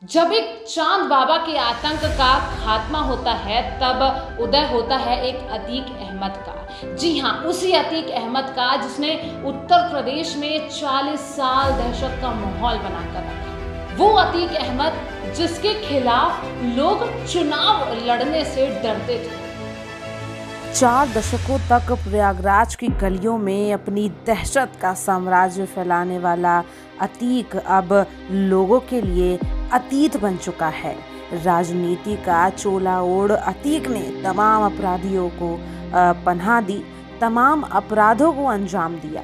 जब एक चांद बाबा के आतंक का खात्मा होता है तब उदय होता है एक अतीक अहमद का। जी हाँ, उसी अतीक अहमद का जिसने उत्तर प्रदेश में 40 साल दहशत का माहौल बनाकर रखा। वो अतीक अहमद जिसके खिलाफ लोग चुनाव लड़ने से डरते थे। 4 दशकों तक प्रयागराज की गलियों में अपनी दहशत का साम्राज्य फैलाने वाला अतीक अब लोगों के लिए अतीत बन चुका है। राजनीति का चोला ओढ़ अतीक ने तमाम अपराधियों को पनाह दी, तमाम अपराधों को अंजाम दिया।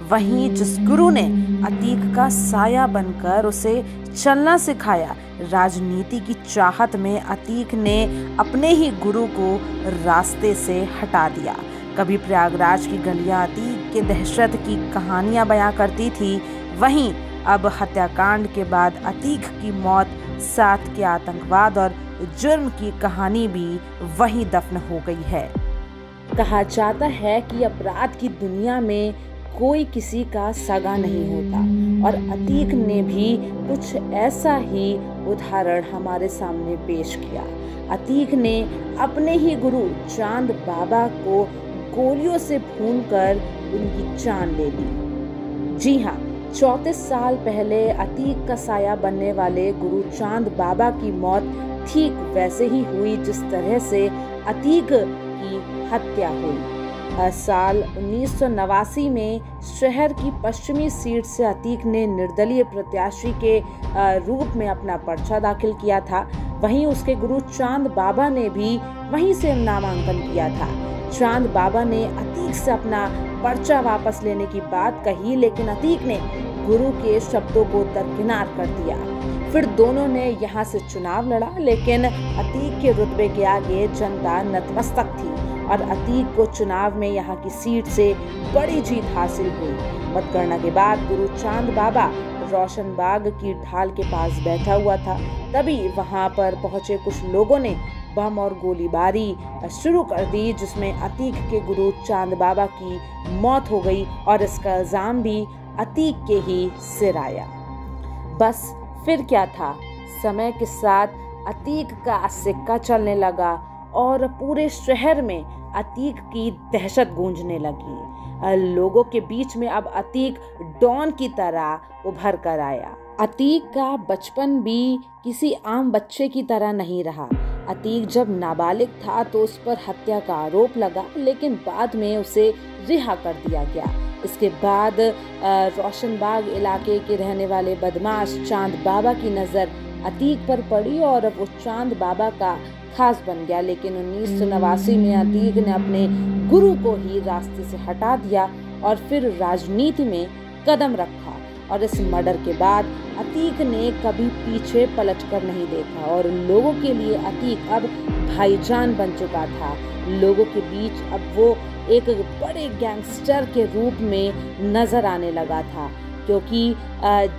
वहीं जिस गुरु ने अतीक का साया बनकर उसे चलना सिखाया, राजनीति की चाहत में अतीक ने अपने ही गुरु को रास्ते से हटा दिया। कभी प्रयागराज की गलियां अतीक के दहशत की कहानियां बयां करती थी, वहीं अब हत्याकांड के बाद अतीक की मौत, साथ के आतंकवाद और जुर्म की कहानी भी वहीं दफन हो गई है। कहा जाता है कि अपराध की दुनिया में कोई किसी का सगा नहीं होता और अतीक ने भी कुछ ऐसा ही उदाहरण हमारे सामने पेश किया। अतीक ने अपने ही गुरु चांद बाबा को गोलियों से भूनकर उनकी जान ले ली। जी हाँ, 34 साल पहले अतीक का साया बनने वाले गुरु चांद बाबा की मौत ठीक वैसे ही हुई जिस तरह से अतीक की हत्या हुई। साल 1989 में शहर की पश्चिमी सीट से अतीक ने निर्दलीय प्रत्याशी के रूप में अपना पर्चा दाखिल किया था। वहीं उसके गुरु चांद बाबा ने भी वहीं से नामांकन किया था। चांद बाबा ने अतीक से अपना पर्चा वापस लेने की बात कही, लेकिन अतीक ने गुरु के शब्दों को दरकिनार कर दिया। फिर दोनों ने यहाँ से चुनाव लड़ा, लेकिन अतीक के रुतबे के आगे जनता नतमस्तक थी और अतीक को चुनाव में यहाँ की सीट से बड़ी जीत हासिल हुई। मतगणना के बाद गुरु चांद बाबा रोशनबाग की ढाल के पास बैठा हुआ था। तभी वहां पर पहुंचे कुछ लोगों ने बम और गोलीबारी शुरू कर दी, जिसमें अतीक के गुरु चांद बाबा की मौत हो गई और इसका इल्जाम भी अतीक के ही सिर आया। बस फिर क्या था, समय के साथ अतीक का सिक्का चलने लगा और पूरे शहर में अतीक की दहशत गूंजने लगी। लोगों के बीच में अब अतीक डॉन की तरह उभर कर आया। अतीक का बचपन भी किसी आम बच्चे की तरह नहीं रहा। अतीक जब नाबालिग था तो उस पर हत्या का आरोप लगा, लेकिन बाद में उसे रिहा कर दिया गया। इसके बाद रोशनबाग इलाके के रहने वाले बदमाश चांद बाबा की नज़र अतीक पर पड़ी और वो चांद बाबा का खास बन गया। लेकिन 1989 में अतीक ने अपने गुरु को ही रास्ते से हटा दिया और फिर राजनीति में कदम रखा। और इस मर्डर के बाद अतीक ने कभी पीछे पलटकर नहीं देखा और लोगों के लिए अतीक अब भाईजान बन चुका था। लोगों के बीच अब वो एक बड़े गैंगस्टर के रूप में नजर आने लगा था, क्योंकि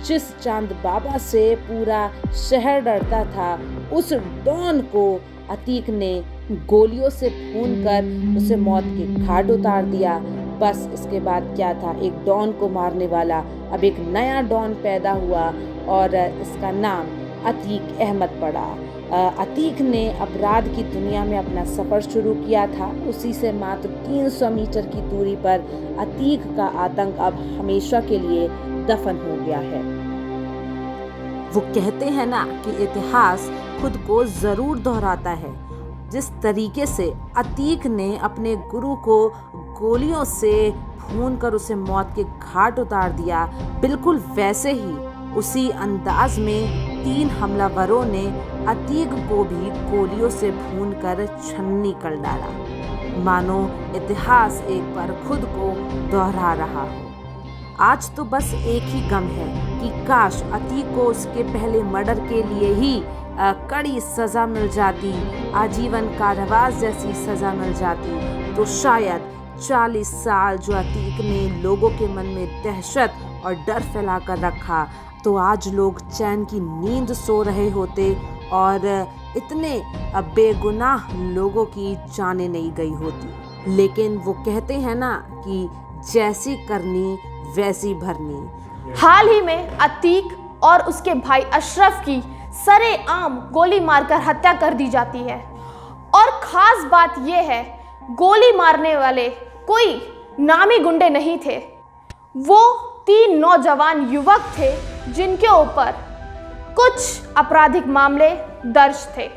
जिस चांद बाबा से पूरा शहर डरता था, उस डॉन को अतीक ने गोलियों से भूनकर उसे मौत के घाट उतार दिया। बस इसके बाद क्या था, एक डॉन को मारने वाला अब एक नया डॉन पैदा हुआ और इसका नाम अतीक अहमद पड़ा। अतीक ने अपराध की दुनिया में अपना सफ़र शुरू किया था। उसी से मात्र 300 मीटर की दूरी पर अतीक का आतंक अब हमेशा के लिए दफन हो गया है। वो कहते हैं ना कि इतिहास खुद को ज़रूर दोहराता है। जिस तरीके से अतीक ने अपने गुरु को गोलियों से भूनकर उसे मौत के घाट उतार दिया, बिल्कुल वैसे ही उसी अंदाज में 3 हमलावरों ने अतीक को भी गोलियों से भूनकर छन्नी कर डाला। मानो इतिहास एक बार खुद को दोहरा रहा हो। आज तो बस एक ही गम है कि काश अतीक को उसके पहले मर्डर के लिए ही कड़ी सजा मिल जाती, आजीवन कारावास जैसी सजा मिल जाती, तो शायद 40 साल जो अतीक ने लोगों के मन में दहशत और डर फैलाकर रखा, तो आज लोग चैन की नींद सो रहे होते और इतने बेगुनाह लोगों की जानें नहीं गई होती। लेकिन वो कहते हैं ना कि जैसी करनी वैसी भरनी। हाल ही में अतीक और उसके भाई अशरफ की सरेआम गोली मारकर हत्या कर दी जाती है। और खास बात यह है, गोली मारने वाले कोई नामी गुंडे नहीं थे, वो 3 नौजवान युवक थे जिनके ऊपर कुछ आपराधिक मामले दर्ज थे।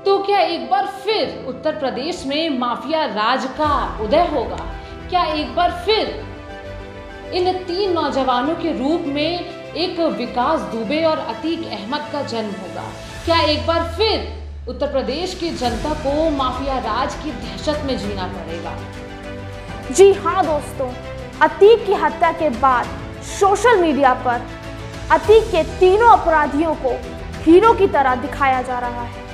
तो क्या एक बार फिर उत्तर प्रदेश में माफिया राज का उदय होगा? क्या एक बार फिर इन 3 नौजवानों के रूप में एक विकास दुबे और अतीक अहमद का जन्म होगा? क्या एक बार फिर उत्तर प्रदेश की जनता को माफिया राज की दहशत में जीना पड़ेगा? जी हाँ दोस्तों, अतीक की हत्या के बाद सोशल मीडिया पर अतीक के तीनों अपराधियों को हीरो की तरह दिखाया जा रहा है।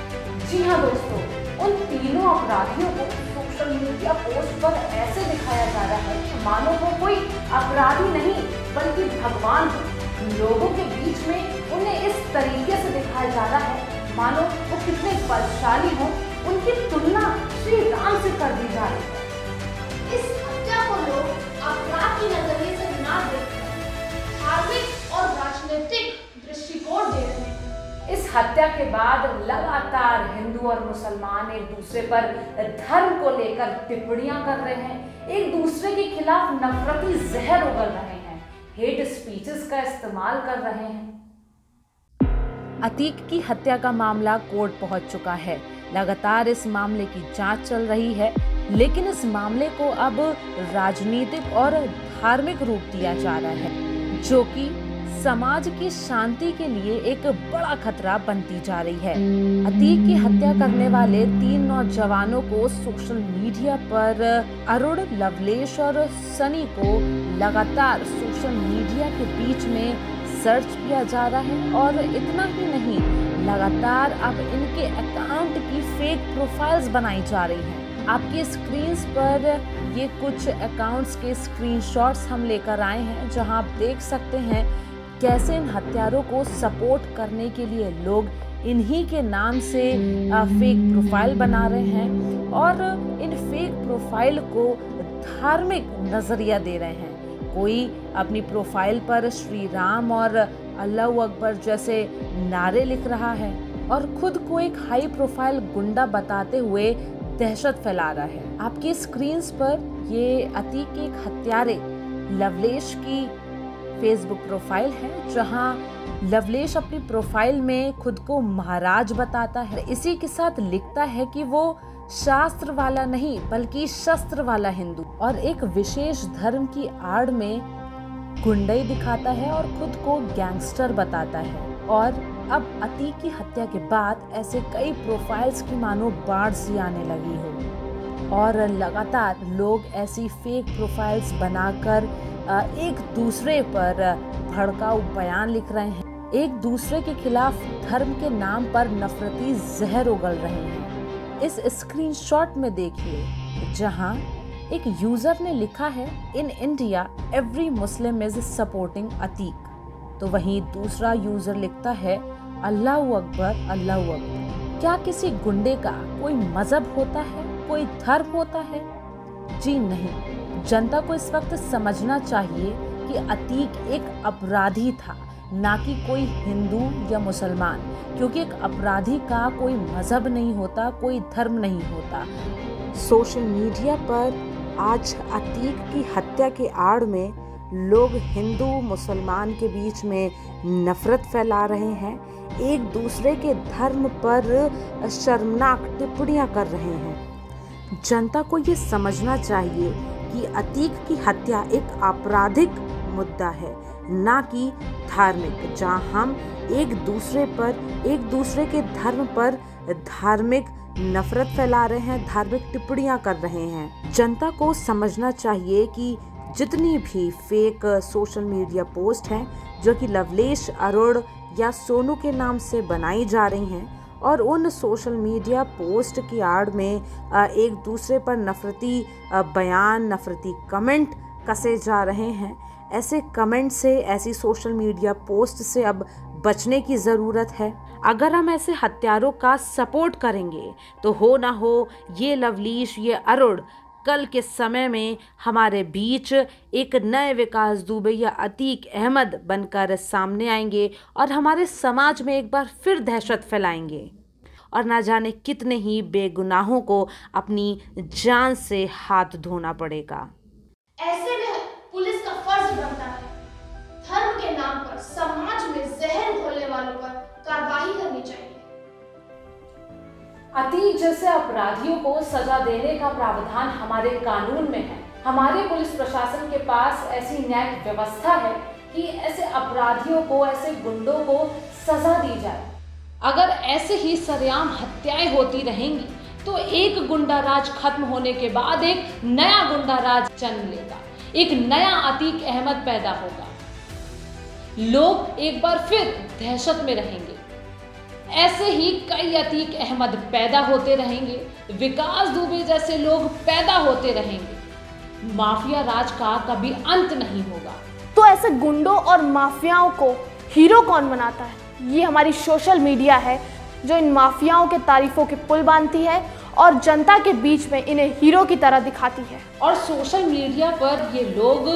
जी हाँ दोस्तों, उन तीनों अपराधियों को सोशल मीडिया पोस्ट पर ऐसे दिखाया जा रहा है कि मानो वो कोई अपराधी नहीं बल्कि भगवान हो। लोगों के बीच में उन्हें इस तरीके से दिखाया जा रहा है मानो वो कितने बलशाली हो, उनकी तुलना श्री राम से कर दी जा रही है। इस हत्या को लोग अपराध की नजरिए से ना देखकर धार्मिक और राजनीतिक दृष्टिकोण दे रहे हैं। इस हत्या के बाद लगातार हिंदू और मुसलमान एक दूसरे पर धर्म को लेकर टिप्पणियां कर रहे हैं, एक दूसरे के खिलाफ नफरती जहर उगल रहे हैं, हेट स्पीचेस का इस्तेमाल कर रहे हैं। अतीक की हत्या का मामला कोर्ट पहुंच चुका है। लगातार इस मामले की जांच चल रही है, लेकिन इस मामले को अब राजनीतिक और धार्मिक रूप दिया जा रहा है, जो कि समाज की शांति के लिए एक बड़ा खतरा बनती जा रही है। अतीक की हत्या करने वाले 3 नौजवानों को सोशल मीडिया पर अरुण, लवलेश और सनी को लगातार सोशल मीडिया के बीच में सर्च किया जा रहा है। और इतना ही नहीं, लगातार अब इनके अकाउंट की फेक प्रोफाइल्स बनाई जा रही हैं। आपकी स्क्रीन्स पर ये कुछ अकाउंट्स के स्क्रीनशॉट्स हम लेकर आए हैं, जहां आप देख सकते हैं कैसे इन हत्यारों को सपोर्ट करने के लिए लोग इन्हीं के नाम से फेक प्रोफाइल बना रहे हैं और इन फेक प्रोफाइल को धार्मिक नजरिया दे रहे हैं। कोई अपनी प्रोफाइल पर श्री राम और अल्लाह अकबर जैसे नारे लिख रहा है और खुद को एक हाई प्रोफाइल गुंडा बताते हुए दहशत फैला रहा है। आपकी स्क्रीन्स पर ये अतीक के एक हत्यारे लवलेश की फेसबुक प्रोफाइल है, जहां लवलेश अपनी प्रोफाइल में खुद को महाराज बताता है। इसी के साथ लिखता है कि वो शास्त्र वाला नहीं बल्कि शस्त्र वाला हिंदू, और एक विशेष धर्म की आड़ में गुंडई दिखाता है और खुद को गैंगस्टर बताता है। और अब अतीक की हत्या के बाद ऐसे कई प्रोफाइल्स की मानो बाढ़ सी आने लगी हो और लगातार लोग ऐसी फेक प्रोफाइल्स बनाकर एक दूसरे पर भड़काऊ बयान लिख रहे हैं, एक दूसरे के खिलाफ धर्म के नाम पर नफरती जहर उगल रहे हैं। इस स्क्रीनशॉट में देखिए, जहां एक यूजर ने लिखा है, in India every Muslim is supporting Atiq, तो वहीं दूसरा यूजर लिखता है, अल्लाह अकबर अल्लाह अकबर। क्या किसी गुंडे का कोई मजहब होता है, कोई धर्म होता है? जी नहीं। जनता को इस वक्त समझना चाहिए कि अतीक एक अपराधी था, ना कि कोई हिंदू या मुसलमान, क्योंकि एक अपराधी का कोई मजहब नहीं होता, कोई धर्म नहीं होता। सोशल मीडिया पर आज अतीक की हत्या के आड़ में लोग हिंदू मुसलमान के बीच में नफरत फैला रहे हैं, एक दूसरे के धर्म पर शर्मनाक टिप्पणियां कर रहे हैं। जनता को ये समझना चाहिए कि अतीक की हत्या एक आपराधिक मुद्दा है, ना कि धार्मिक, जहां हम एक दूसरे के धर्म पर धार्मिक नफरत फैला रहे हैं, धार्मिक टिप्पणियां कर रहे हैं। जनता को समझना चाहिए कि जितनी भी फेक सोशल मीडिया पोस्ट हैं जो कि लवलेश, अरुण या सोनू के नाम से बनाई जा रही हैं और उन सोशल मीडिया पोस्ट की आड़ में एक दूसरे पर नफरती बयान, नफरती कमेंट कसे जा रहे हैं, ऐसे कमेंट से, ऐसी सोशल मीडिया पोस्ट से अब बचने की ज़रूरत है। अगर हम ऐसे हत्यारों का सपोर्ट करेंगे तो हो ना हो ये लवलेश, ये अरुण कल के समय में हमारे बीच एक नए विकास दुबे या अतीक अहमद बनकर सामने आएंगे और हमारे समाज में एक बार फिर दहशत फैलाएंगे और ना जाने कितने ही बेगुनाहों को अपनी जान से हाथ धोना पड़ेगा। ऐसे में पुलिस का फर्ज बनता है धर्म के नाम पर समाज में जहर घोलने वालों पर कार्रवाई करनी चाहिए। अतीक जैसे अपराधियों को सजा देने का प्रावधान हमारे कानून में है। हमारे पुलिस प्रशासन के पास ऐसी न्यायिक व्यवस्था है कि ऐसे अपराधियों को, ऐसे गुंडों को सजा दी जाए। अगर ऐसे ही सरेआम हत्याएं होती रहेंगी तो एक गुंडा राज खत्म होने के बाद एक नया गुंडा राज जन्म लेगा, एक नया अतीक अहमद पैदा होगा। लोग एक बार फिर दहशत में रहेंगे। ऐसे ही कई अतीक अहमद पैदा होते रहेंगे, विकास दुबे जैसे लोग पैदा होते रहेंगे। माफिया राज का कभी अंत नहीं होगा। तो ऐसे गुंडों और माफियाओं को हीरो कौन बनाता है? ये हमारी सोशल मीडिया है जो इन माफियाओं के तारीफों के पुल बांधती है और जनता के बीच में इन्हें हीरो की तरह दिखाती है। और सोशल मीडिया पर ये लोग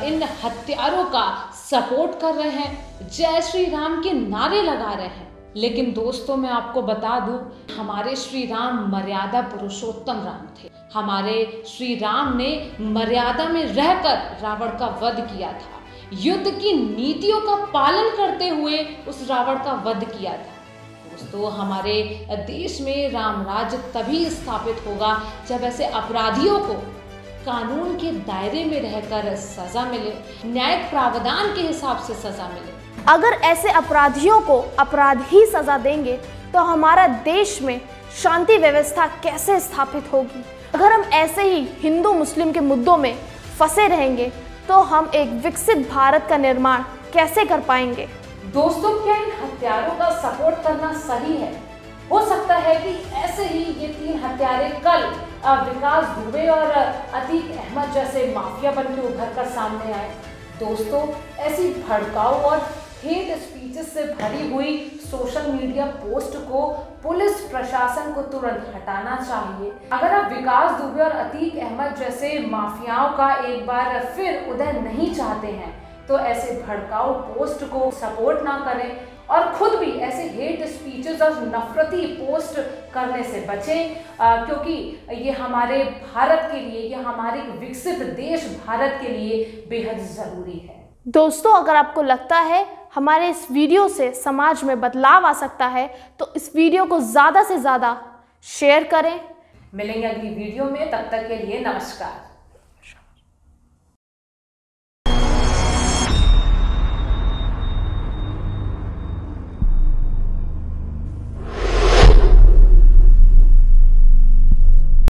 इन हत्यारों का सपोर्ट कर रहे हैं, जय श्री राम के नारे लगा रहे हैं। लेकिन दोस्तों, मैं आपको बता दूं, हमारे श्री राम मर्यादा पुरुषोत्तम राम थे। हमारे श्री राम ने मर्यादा में रहकर रावण का वध किया था, युद्ध की नीतियों का पालन करते हुए उस रावण का वध किया था। दोस्तों, हमारे देश में राम राज्य तभी स्थापित होगा जब ऐसे अपराधियों को कानून के दायरे में रहकर सजा मिले, न्यायिक प्रावधान के हिसाब से सजा मिले। अगर ऐसे अपराधियों को अपराध ही सजा देंगे तो हमारा देश में शांति व्यवस्था कैसे स्थापित होगी? अगर हम ऐसे ही हिंदू मुस्लिम के मुद्दों में फंसे रहेंगे तो हम एक विकसित भारत का निर्माण कैसे कर पाएंगे? दोस्तों, क्या इन हत्यारों का सपोर्ट करना सही है? हो सकता है कि ऐसे ही ये तीन हत्यारे कल विकास दुबे और अतीक अहमद जैसे माफिया बनकर उभर कर सामने आए। दोस्तों, ऐसी भड़काऊ और हेट स्पीचेस से भरी हुई सोशल मीडिया पोस्ट को पुलिस प्रशासन को तुरंत हटाना चाहिए। अगर आप विकास दुबे और अतीक अहमद जैसे माफियाओं का एक बार फिर उदय नहीं चाहते हैं तो ऐसे भड़काऊ पोस्ट को सपोर्ट ना करें और खुद भी ऐसे हेट स्पीचेस और नफरती पोस्ट करने से बचें, क्योंकि ये हमारे भारत के लिए, ये हमारे विकसित देश भारत के लिए बेहद ज़रूरी है। दोस्तों, अगर आपको लगता है हमारे इस वीडियो से समाज में बदलाव आ सकता है तो इस वीडियो को ज़्यादा से ज़्यादा शेयर करें। मिलेंगे अगली वीडियो में, तब तक के लिए नमस्कार।